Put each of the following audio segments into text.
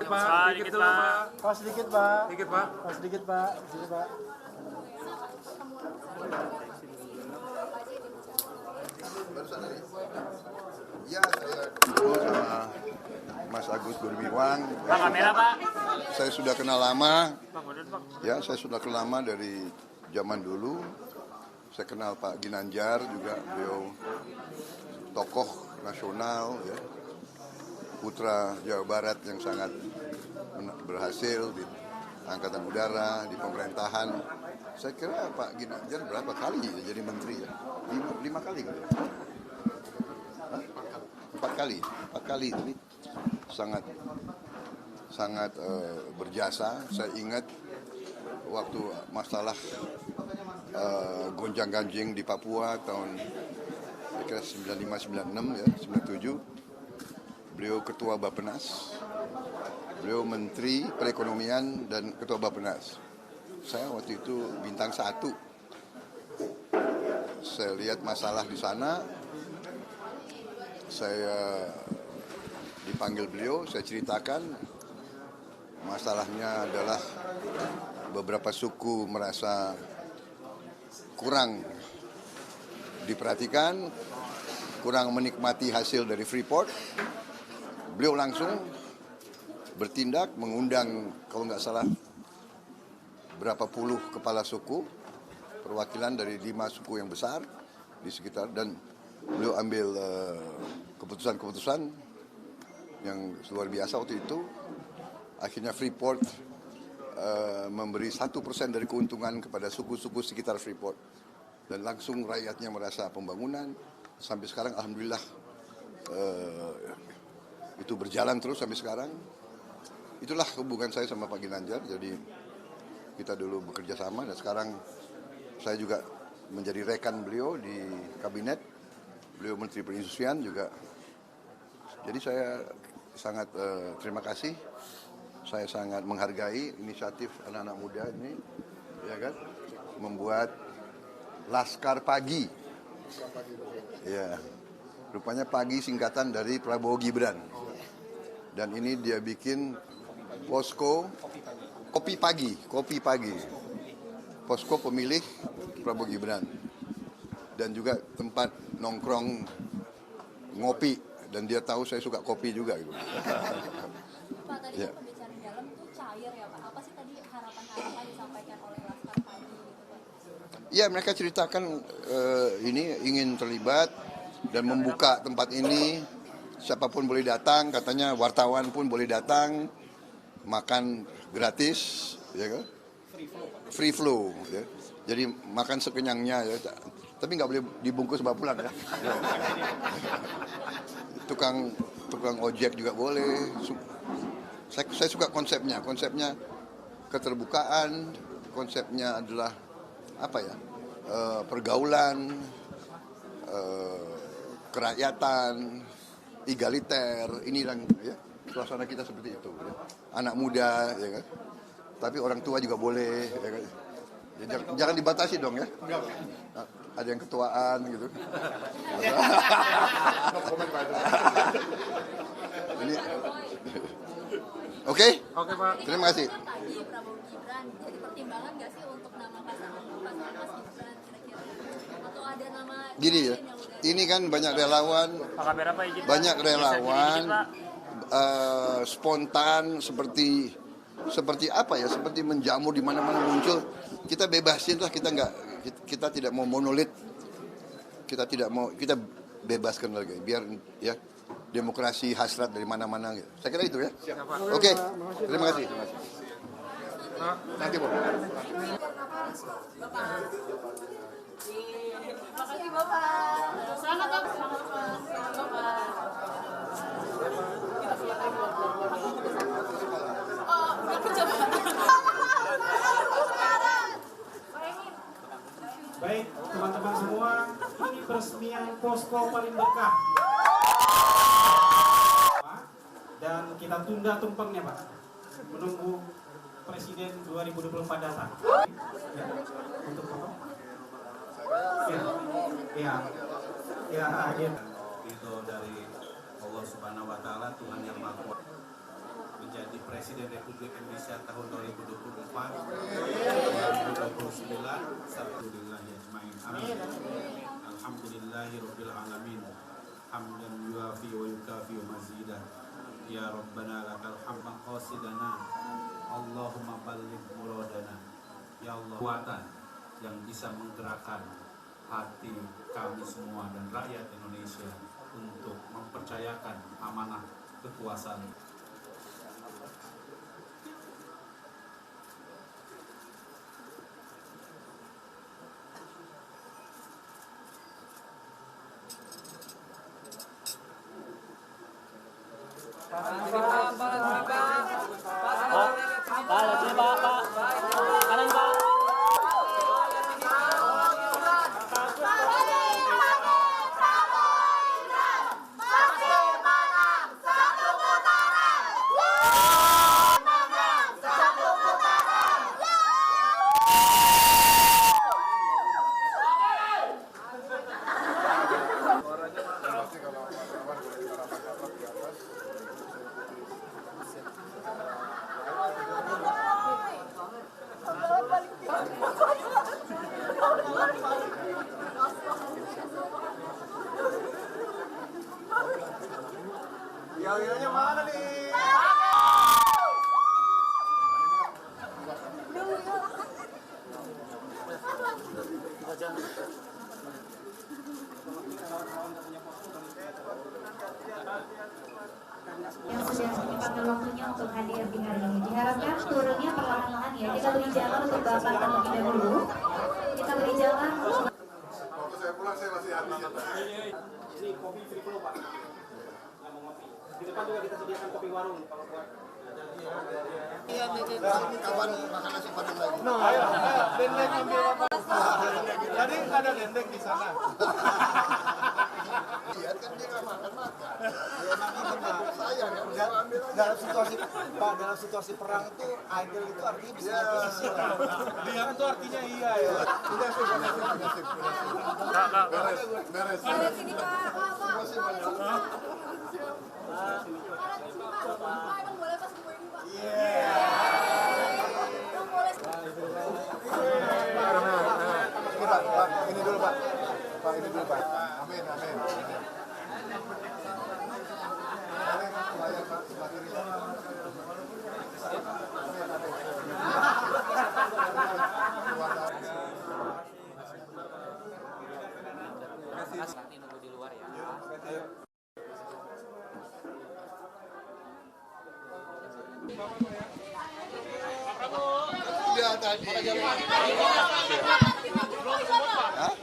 Pak, dikit dulu Pak. Pas sedikit Pak. Dikit Pak. Pas sedikit Pak. Sini Pak. Ya, saya ketemu sama Mas Agus Gurmiwang. Pak, kamera Pak. Saya sudah kenal lama. Pak, mundur Pak. Ya, saya sudah kenal lama dari zaman dulu. Saya kenal Pak Ginanjar juga, beliau tokoh nasional, ya, putra Jawa Barat yang sangat berhasil di Angkatan Udara, di pemerintahan. Saya kira Pak Ginanjar berapa kali ya jadi menteri ya? 5 kali kan? Hah? 4 kali, tapi sangat berjasa. Saya ingat waktu masalah gonjang-ganjing di Papua tahun kira 95-96 ya, 97. Beliau ketua Bappenas, beliau menteri perekonomian dan ketua Bappenas. Saya waktu itu bintang 1. Saya lihat masalah di sana, saya dipanggil beliau, saya ceritakan masalahnya adalah beberapa suku merasa kurang diperhatikan, kurang menikmati hasil dari Freeport. Beliau langsung bertindak, mengundang kalau nggak salah berapa puluh kepala suku, perwakilan dari 5 suku yang besar di sekitar, dan beliau ambil keputusan-keputusan yang luar biasa waktu itu. Akhirnya Freeport memberi 1% dari keuntungan kepada suku-suku sekitar Freeport, dan langsung rakyatnya merasa pembangunan. Sampai sekarang alhamdulillah itu berjalan terus sampai sekarang. Itulah hubungan saya sama Pak Ginanjar. Jadi kita dulu bekerja sama, dan sekarang saya juga menjadi rekan beliau di kabinet. Beliau Menteri Perindustrian juga. Jadi saya sangat terima kasih. Saya sangat menghargai inisiatif anak-anak muda ini, ya kan, membuat Laskar Pagi. Ya, rupanya pagi singkatan dari Prabowo Gibran. Dan ini dia bikin posko kopi pagi. Posko pemilih Prabowo Gibran. Dan juga tempat nongkrong ngopi, dan dia tahu saya suka kopi juga gitu. Pak, tadi Ya. pembicaraan di dalam tuh cair ya Pak. Apa sih tadi harapan-harapan disampaikan oleh Laskar Pagi gitu Pak? Ya, mereka ceritakan ini ingin terlibat dan membuka tempat ini. Siapapun boleh datang, katanya wartawan pun boleh datang, makan gratis, ya kan? Free flow, ya. Jadi makan sekenyangnya, ya. Tapi nggak boleh dibungkus bawa pulang ya. Tukang ojek juga boleh. Saya suka konsepnya keterbukaan, konsepnya adalah apa ya, pergaulan, kerakyatan, egaliter. Ini yang ya, suasana kita seperti itu. Ya. Anak muda, ya kan. Tapi orang tua juga boleh. Ya kan? Ya, jangan dibatasi dong ya. Ada yang ketuaan gitu. Ini. Oke? Oke Pak. Terima kasih. Tadi Prabowo Gibran, jadi pertimbangan nggak sih untuk nama pasangan Mas Gibran kira-kira? Atau ada nama Gini ya, ini kan banyak relawan, Pak, kamera Pak izin. Pak. banyak relawan Bisa dikit, Pak. spontan seperti apa ya, seperti menjamur di mana-mana muncul. Kita bebasin lah, kita tidak mau monolit, kita bebaskan lagi, biar ya demokrasi hasrat dari mana-mana. Gitu. Saya kira itu ya. Oke, terima kasih. Nanti Bu. Terima kasih Bapak. Selamat Bapak. Selamat Bapak. Oh, udah kerja Pak. Baik, teman-teman semua, ini peresmian posko paling berkah. Dan kita tunda tumpengnya Pak, menunggu Presiden 2024 datang. Ya, untuk foto. Ya. Itu dari Allah Subhanahu wa taala, Tuhan yang Maha Kuasa. menjadi Presiden Republik Indonesia tahun 2024 2029 Alhamdulillahi ajmain. Amin. Alhamdulillahirabbil alamin. Hamdan yuafi wa yukafi mazidah. Ya Rabbana lakal hamdan qasidana. Allahumma balligh muradana. Ya Allah, kekuatan yang bisa menggerakkan hati kami semua dan rakyat Indonesia untuk mempercayakan amanah kekuasaan. Yel-yelnya mana nih? Yang sudah menyempatkan waktunya untuk hadir di hari ini. Diharapkan turunnya perlahan-lahan ya. Kita beri jalan untuk Bapak terlebih dahulu. Kita beri jalan. Waktu saya pulang saya masih habis. Ini kopi free flow Pak. Yang mau ngopi. Di depan juga kita sediakan kopi warung kalau buat. Kapan makan nasi padang lagi? No, ayo, dendeng ambil apa? Tadi ada dendeng di sana. Iya kan dia nggak makan. Sayang ya, udah ambil aja. Dalam situasi perang itu idol itu artinya bisa posisi. Diam itu artinya iya ya. Udah sip. Beres. Ada sini Pak. Pak, emang boleh pas semua ini Pak? Emang boleh. Ini Pak, ini dulu Pak. Pak, ini dulu Pak. Amin. Dia tadi. Hah?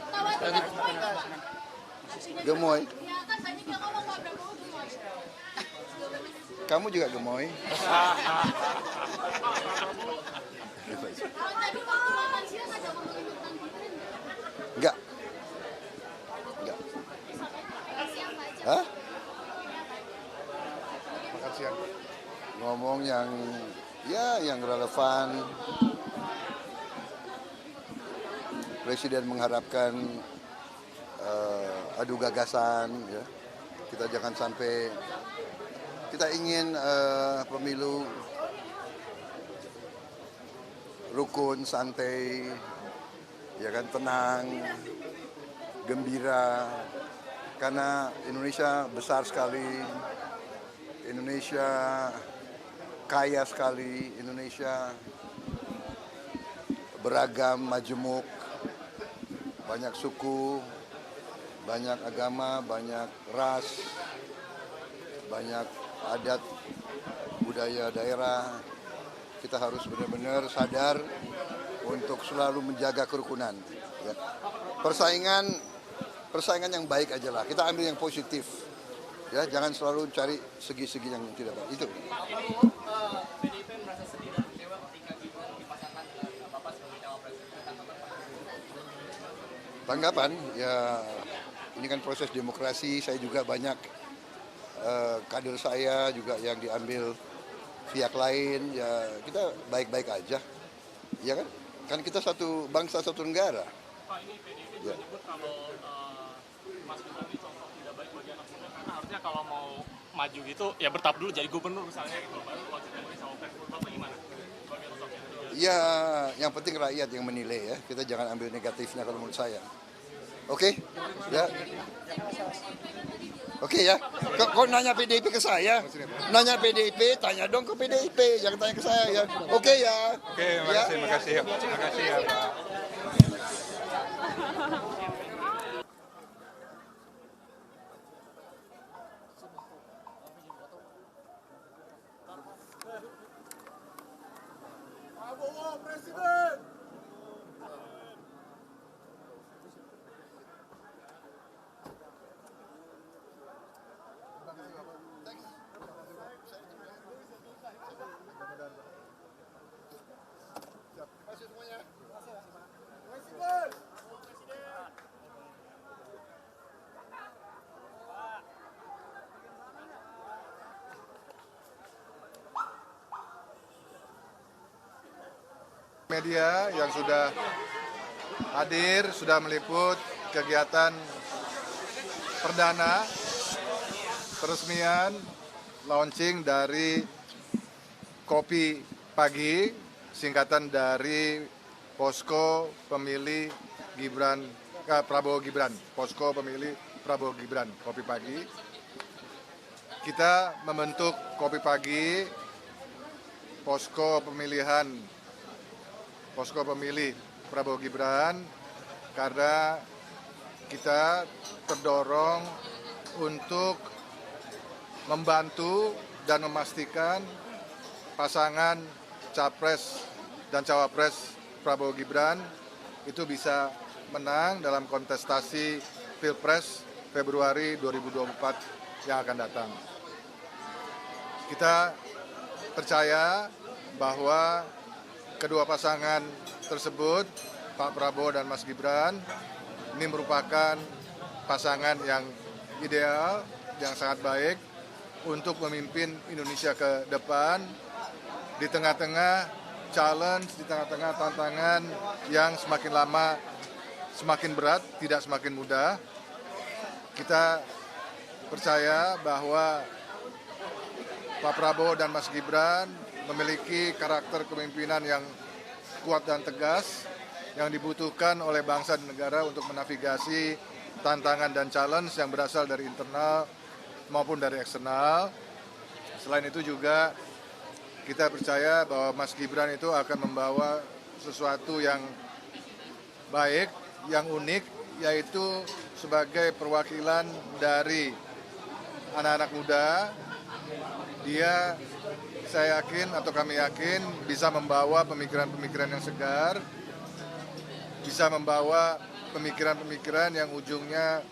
Gemoy. Ya kan banyak yang ngomong Pak Prabowo gemoy. Kamu juga gemoy. Kalau tadi waktu makan siang ada ngomongin tentang Gibran nggak? Enggak. Makan siang baca. Hah? Makan siang. Ngomong yang relevan. Presiden mengharapkan adu gagasan, ya. Kita jangan sampai kita ingin pemilu rukun, santai, ya kan, tenang, gembira, karena Indonesia besar sekali, Indonesia kaya sekali, Indonesia beragam, majemuk, banyak suku, banyak agama, banyak ras, banyak adat, budaya daerah. Kita harus benar-benar sadar untuk selalu menjaga kerukunan. Ya. Persaingan yang baik aja lah. Kita ambil yang positif. Ya, jangan selalu cari segi-segi yang tidak baik. Itu. PDIP merasa sedih dan kecewa ketika Gibran dipasangkan dengan Bapak sebagai cawapres. Tanggapan, ya ini kan proses demokrasi. Saya juga banyak kader saya juga yang diambil pihak lain. Ya kita baik-baik aja. Ya kan? Kan kita satu bangsa, satu negara. Pak, ini PDIP Ya. menyebut kalau Mas Gibran ini contoh tidak baik bagi anak muda karena harusnya kalau mau maju gitu ya bertahap dulu jadi gubernur misalnya gitu baru lanjutkan jadi cawapres Bapak gimana? Sebagai sosoknya. Ya, yang penting rakyat yang menilai ya. Kita jangan ambil negatifnya kalau menurut saya. Oke? Ya. Oke ya. Kok nanya PDIP ke saya? Nanya PDIP, tanya dong ke PDIP, jangan tanya ke saya ya. Oke ya. Oke, makasih ya. Makasih ya, Pak. Media yang sudah hadir, sudah meliput kegiatan perdana peresmian launching dari Kopi Pagi, singkatan dari Posko Pemilih Prabowo Gibran, Posko Pemilih Prabowo Gibran, Kopi Pagi. Kita membentuk Kopi Pagi, Posko Pemilih Prabowo Gibran, karena kita terdorong untuk membantu dan memastikan pasangan Capres dan Cawapres Prabowo Gibran itu bisa menang dalam kontestasi Pilpres Februari 2024 yang akan datang. Kita percaya bahwa kedua pasangan tersebut, Pak Prabowo dan Mas Gibran, ini merupakan pasangan yang ideal, yang sangat baik untuk memimpin Indonesia ke depan di tengah-tengah challenge, di tengah-tengah tantangan yang semakin lama semakin berat, tidak semakin mudah. Kita percaya bahwa Pak Prabowo dan Mas Gibran memiliki karakter kepemimpinan yang kuat dan tegas yang dibutuhkan oleh bangsa dan negara untuk menavigasi tantangan dan challenge yang berasal dari internal maupun dari eksternal. Selain itu juga kita percaya bahwa Mas Gibran itu akan membawa sesuatu yang baik, yang unik, yaitu sebagai perwakilan dari anak-anak muda. Dia, saya yakin atau kami yakin, bisa membawa pemikiran-pemikiran yang segar, bisa membawa pemikiran-pemikiran yang ujungnya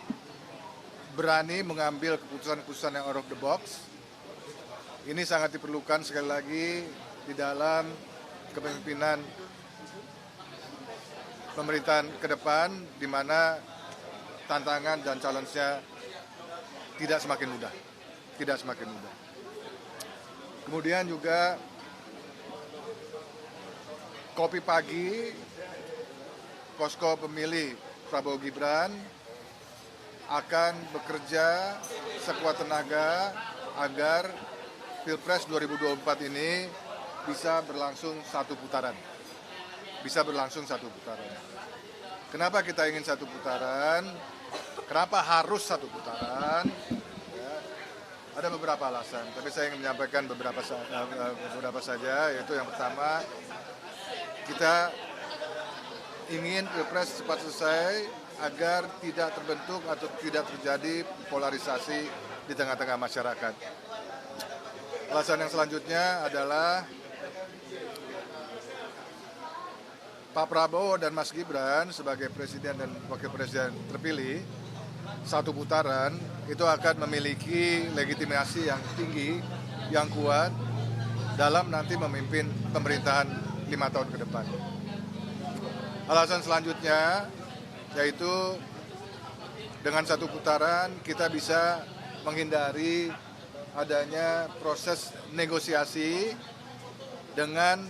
berani mengambil keputusan-keputusan yang out of the box. Ini sangat diperlukan sekali lagi di dalam kepemimpinan pemerintahan ke depan, di mana tantangan dan challenge-nya tidak semakin mudah. Tidak semakin mudah. Kemudian juga Kopi Pagi, Posko Pemilih Prabowo Gibran akan bekerja sekuat tenaga agar Pilpres 2024 ini bisa berlangsung satu putaran. Bisa berlangsung satu putaran. Kenapa kita ingin satu putaran? Kenapa harus satu putaran? Ada beberapa alasan, tapi saya ingin menyampaikan beberapa saja, yaitu yang pertama, kita ingin Pilpres cepat selesai agar tidak terbentuk atau tidak terjadi polarisasi di tengah-tengah masyarakat. Alasan yang selanjutnya adalah Pak Prabowo dan Mas Gibran sebagai Presiden dan Wakil Presiden terpilih, satu putaran itu akan memiliki legitimasi yang tinggi, yang kuat dalam nanti memimpin pemerintahan 5 tahun ke depan. Alasan selanjutnya yaitu dengan satu putaran kita bisa menghindari adanya proses negosiasi dengan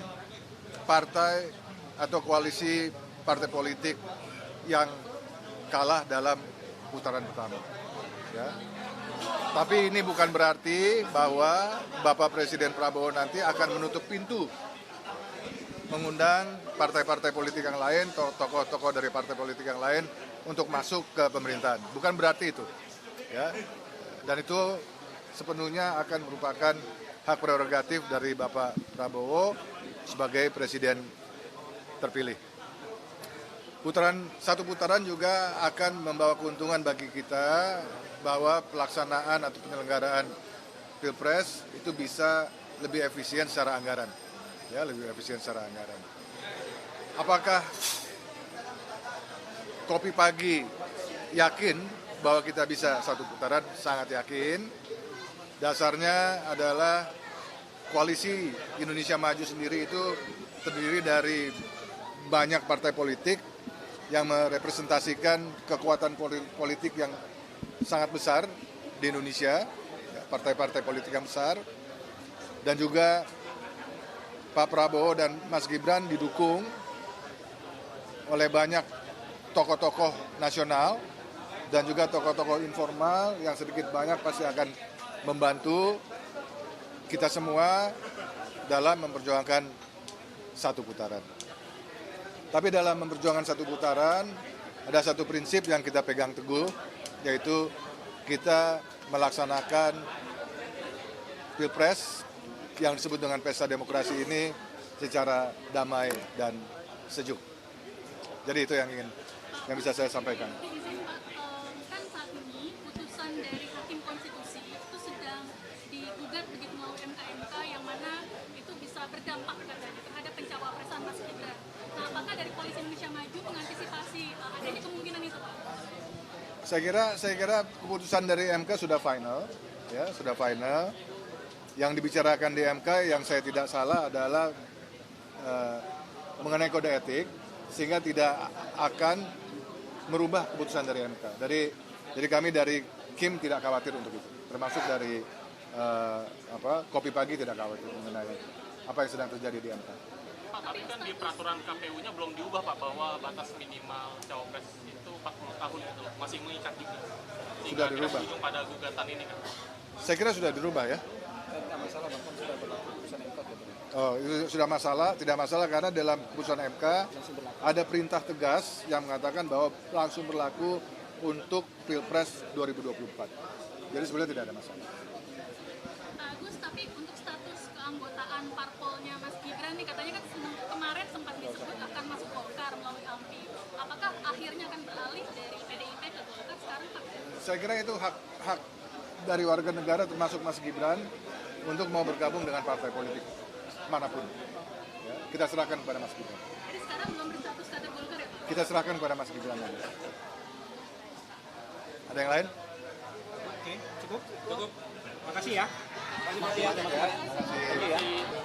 partai atau koalisi partai politik yang kalah dalam putaran pertama. Ya. Tapi ini bukan berarti bahwa Bapak Presiden Prabowo nanti akan menutup pintu mengundang partai-partai politik yang lain, tokoh-tokoh dari partai politik yang lain untuk masuk ke pemerintahan. Bukan berarti itu, ya. Dan itu sepenuhnya akan merupakan hak prerogatif dari Bapak Prabowo sebagai presiden terpilih. Satu putaran juga akan membawa keuntungan bagi kita bahwa pelaksanaan atau penyelenggaraan Pilpres itu bisa lebih efisien secara anggaran. Ya, lebih efisien secara anggaran. Apakah Kopi Pagi yakin bahwa kita bisa satu putaran? Sangat yakin. Dasarnya adalah koalisi Indonesia Maju sendiri itu terdiri dari banyak partai politik yang merepresentasikan kekuatan politik yang sangat besar di Indonesia, partai-partai politik yang besar, dan juga Pak Prabowo dan Mas Gibran didukung oleh banyak tokoh-tokoh nasional dan juga tokoh-tokoh informal yang sedikit banyak pasti akan membantu kita semua dalam memperjuangkan satu putaran. Tapi dalam memperjuangkan satu putaran, ada satu prinsip yang kita pegang teguh, yaitu kita melaksanakan Pilpres yang disebut dengan pesta demokrasi ini secara damai dan sejuk. Jadi itu yang bisa saya sampaikan. Izin Pak, kan saat ini putusan dari Hakim Konstitusi itu sedang digugat begitu melalui MK yang mana itu bisa berdampak katanya terhadap pencawapresan Mas Gibran. Nah, apakah dari Koalisi Indonesia Maju mengantisipasi adanya kemungkinan itu, Pak? Saya kira keputusan dari MK sudah final, ya, sudah final. Yang dibicarakan di MK yang saya tidak salah adalah mengenai kode etik, sehingga tidak akan merubah keputusan dari MK. Jadi kami dari Kim tidak khawatir untuk itu, termasuk dari Kopi Pagi tidak khawatir mengenai apa yang sedang terjadi di MK. Pak, tapi kan di peraturan KPU-nya belum diubah Pak, bahwa batas minimal cawapres itu 40 tahun itu masih mengikat juga. Sudah dirubah. Ujung pada gugatan ini kan. Saya kira sudah dirubah ya. Tidak masalah, bahkan sudah berlaku putusan MK. Oh, itu sudah masalah, tidak masalah karena dalam keputusan MK ada perintah tegas yang mengatakan bahwa langsung berlaku untuk Pilpres 2024. Jadi sebenarnya tidak ada masalah. Gus, tapi untuk status keanggotaan parpolnya Mas Gibran nih katanya kan kemarin sempat disebut akan masuk Golkar melalui AMPI. Apakah akhirnya akan beralih dari PDIP ke Golkar sekarang, Pak? Saya kira itu hak dari warga negara termasuk Mas Gibran untuk mau bergabung dengan partai politik manapun. Ya, kita serahkan kepada Mas Gibran. Jadi sekarang belum berstatus kader Golkar ya, Pak? Kita serahkan kepada Mas Gibran. Ada yang lain? Oke, cukup. Makasih ya. Terima kasih ya. Terima kasih.